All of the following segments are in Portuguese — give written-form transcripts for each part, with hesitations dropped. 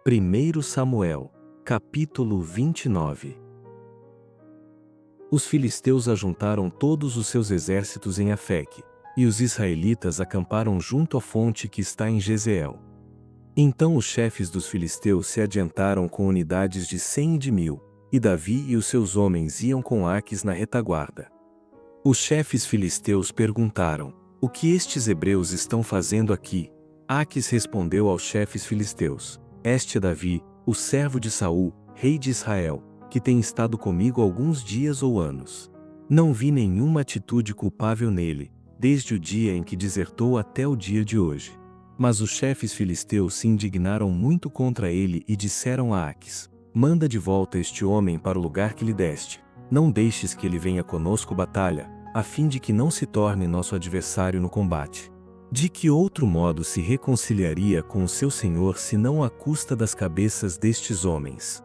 1 Samuel, capítulo 29. Os filisteus ajuntaram todos os seus exércitos em Afeque, e os israelitas acamparam junto à fonte que está em Jezeel. Então os chefes dos filisteus se adiantaram com unidades de 100 e de 1000, e Davi e os seus homens iam com Aquis na retaguarda. Os chefes filisteus perguntaram: "O que estes hebreus estão fazendo aqui?" Aquis respondeu aos chefes filisteus: "Este é Davi, o servo de Saul, rei de Israel, que tem estado comigo alguns dias ou anos. Não vi nenhuma atitude culpável nele, desde o dia em que desertou até o dia de hoje." Mas os chefes filisteus se indignaram muito contra ele e disseram a Aquis: "Manda de volta este homem para o lugar que lhe deste. Não deixes que ele venha conosco batalha, a fim de que não se torne nosso adversário no combate. De que outro modo se reconciliaria com o seu senhor senão à custa das cabeças destes homens?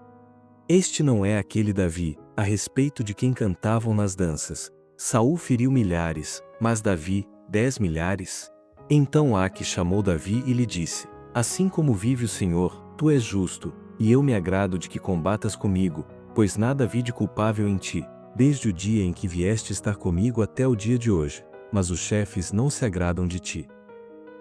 Este não é aquele Davi, a respeito de quem cantavam nas danças: Saul feriu milhares, mas Davi, 10 milhares? Então Aquis chamou Davi e lhe disse: "Assim como vive o Senhor, tu és justo, e eu me agrado de que combatas comigo, pois nada vi de culpável em ti, desde o dia em que vieste estar comigo até o dia de hoje, mas os chefes não se agradam de ti.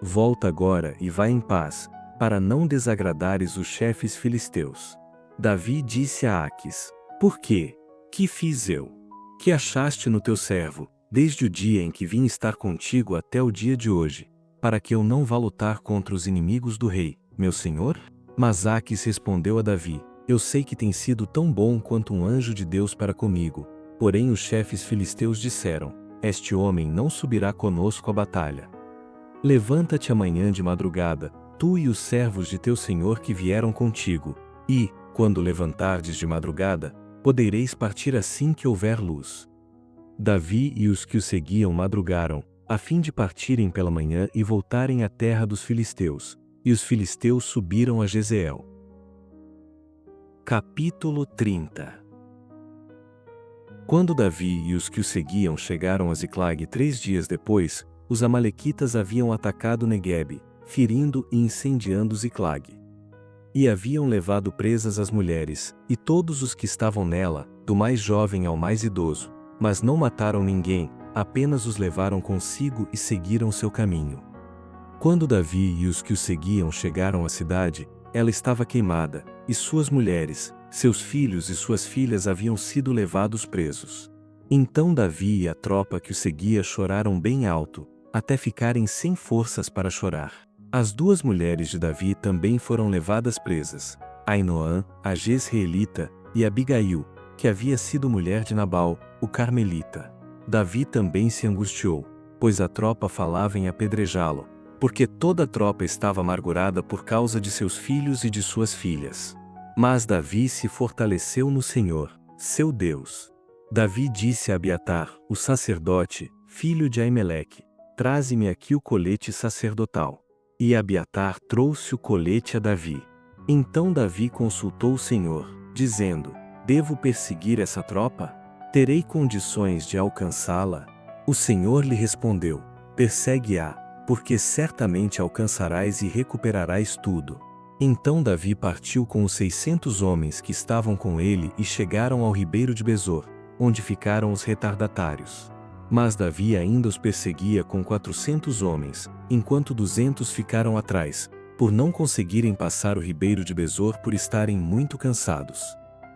Volta agora e vai em paz, para não desagradares os chefes filisteus." Davi disse a Aquis: "Por quê? Que fiz eu? Que achaste no teu servo, desde o dia em que vim estar contigo até o dia de hoje, para que eu não vá lutar contra os inimigos do rei, meu senhor?" Mas Aquis respondeu a Davi: "Eu sei que tem sido tão bom quanto um anjo de Deus para comigo." Porém os chefes filisteus disseram: "Este homem não subirá conosco à batalha. Levanta-te amanhã de madrugada, tu e os servos de teu senhor que vieram contigo, e, quando levantardes de madrugada, podereis partir assim que houver luz." Davi e os que o seguiam madrugaram, a fim de partirem pela manhã e voltarem à terra dos filisteus, e os filisteus subiram a Jezeel. Capítulo 30. Quando Davi e os que o seguiam chegaram a Ziclag 3 dias depois, os amalequitas haviam atacado Neguebe, ferindo e incendiando Ziclag. E haviam levado presas as mulheres, e todos os que estavam nela, do mais jovem ao mais idoso, mas não mataram ninguém, apenas os levaram consigo e seguiram seu caminho. Quando Davi e os que o seguiam chegaram à cidade, ela estava queimada, e suas mulheres, seus filhos e suas filhas haviam sido levados presos. Então Davi e a tropa que o seguia choraram bem alto, até ficarem sem forças para chorar. As 2 mulheres de Davi também foram levadas presas: Ainoã, a Jezreelita, e Abigail, que havia sido mulher de Nabal, o carmelita. Davi também se angustiou, pois a tropa falava em apedrejá-lo, porque toda a tropa estava amargurada por causa de seus filhos e de suas filhas. Mas Davi se fortaleceu no Senhor, seu Deus. Davi disse a Abiatar, o sacerdote, filho de Aimeleque: "Traze-me aqui o colete sacerdotal." E Abiatar trouxe o colete a Davi. Então Davi consultou o Senhor, dizendo: "Devo perseguir essa tropa? Terei condições de alcançá-la?" O Senhor lhe respondeu: "Persegue-a, porque certamente alcançarás e recuperarás tudo." Então Davi partiu com os 600 homens que estavam com ele e chegaram ao ribeiro de Besor, onde ficaram os retardatários. Mas Davi ainda os perseguia com 400 homens, enquanto 200 ficaram atrás, por não conseguirem passar o ribeiro de Besor por estarem muito cansados.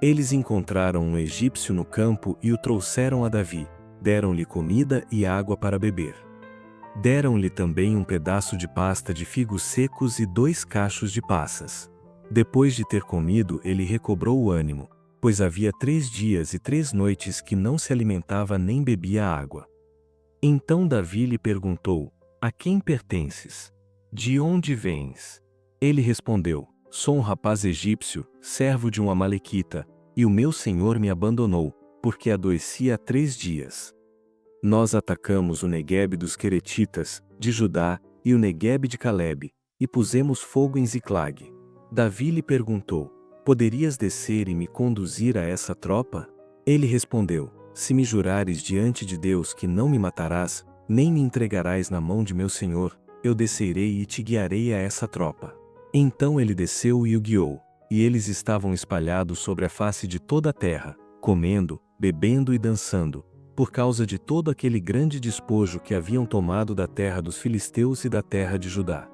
Eles encontraram um egípcio no campo e o trouxeram a Davi, deram-lhe comida e água para beber. Deram-lhe também um pedaço de pasta de figos secos e 2 cachos de passas. Depois de ter comido, ele recobrou o ânimo, pois havia 3 dias e 3 noites que não se alimentava nem bebia água. Então Davi lhe perguntou: "A quem pertences? De onde vens?" Ele respondeu: "Sou um rapaz egípcio, servo de um amalequita, e o meu senhor me abandonou, porque adoeci há 3 dias. Nós atacamos o Neguebe dos Queretitas, de Judá, e o Neguebe de Calebe, e pusemos fogo em Ziclag." Davi lhe perguntou: "Poderias descer e me conduzir a essa tropa?" Ele respondeu: "Se me jurares diante de Deus que não me matarás, nem me entregarás na mão de meu senhor, eu descerei e te guiarei a essa tropa." Então ele desceu e o guiou, e eles estavam espalhados sobre a face de toda a terra, comendo, bebendo e dançando, por causa de todo aquele grande despojo que haviam tomado da terra dos filisteus e da terra de Judá.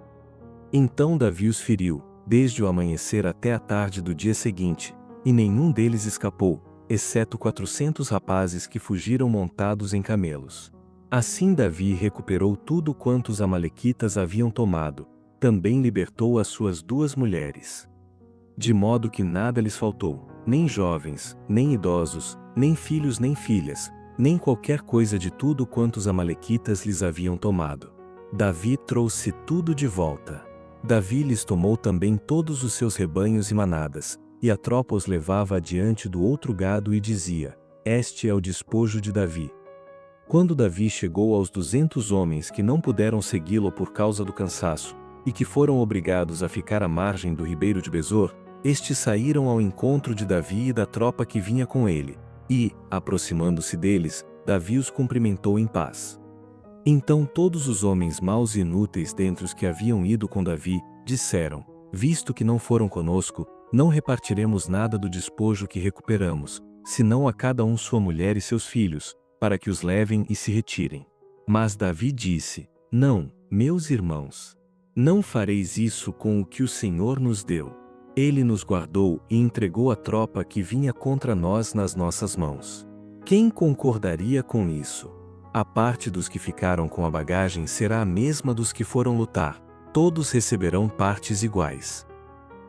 Então Davi os feriu, desde o amanhecer até a tarde do dia seguinte, e nenhum deles escapou, exceto 400 rapazes que fugiram montados em camelos. Assim Davi recuperou tudo quanto os amalequitas haviam tomado, também libertou as suas 2 mulheres. De modo que nada lhes faltou, nem jovens, nem idosos, nem filhos nem filhas, nem qualquer coisa de tudo quanto os amalequitas lhes haviam tomado. Davi trouxe tudo de volta. Davi lhes tomou também todos os seus rebanhos e manadas, e a tropa os levava adiante do outro gado e dizia: Este é o despojo de Davi. Quando Davi chegou aos 200 homens que não puderam segui-lo por causa do cansaço, e que foram obrigados a ficar à margem do ribeiro de Besor, estes saíram ao encontro de Davi e da tropa que vinha com ele, e, aproximando-se deles, Davi os cumprimentou em paz. Então todos os homens maus e inúteis dentre os que haviam ido com Davi, disseram: Visto que não foram conosco, não repartiremos nada do despojo que recuperamos, senão a cada um sua mulher e seus filhos, para que os levem e se retirem. Mas Davi disse: Não, meus irmãos. Não fareis isso com o que o Senhor nos deu. Ele nos guardou e entregou a tropa que vinha contra nós nas nossas mãos. Quem concordaria com isso? A parte dos que ficaram com a bagagem será a mesma dos que foram lutar. Todos receberão partes iguais.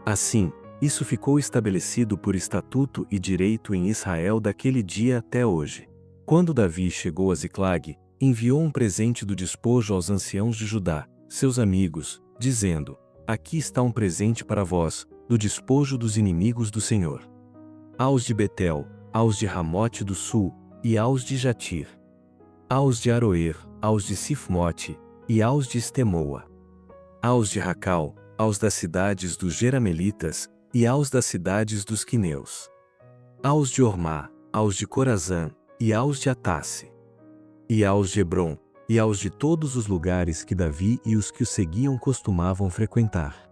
Assim, isso ficou estabelecido por estatuto e direito em Israel daquele dia até hoje. Quando Davi chegou a Ziclag, enviou um presente do despojo aos anciãos de Judá, seus amigos, dizendo: Aqui está um presente para vós, do despojo dos inimigos do Senhor. Aos de Betel, aos de Ramote do Sul, e aos de Jatir. Aos de Aroer, aos de Sifmote, e aos de Estemoa. Aos de Racal, aos das cidades dos Jeramelitas, e aos das cidades dos Quineus. Aos de Ormá, aos de Corazã, e aos de Atasse. E aos de Hebron, e aos de todos os lugares que Davi e os que o seguiam costumavam frequentar.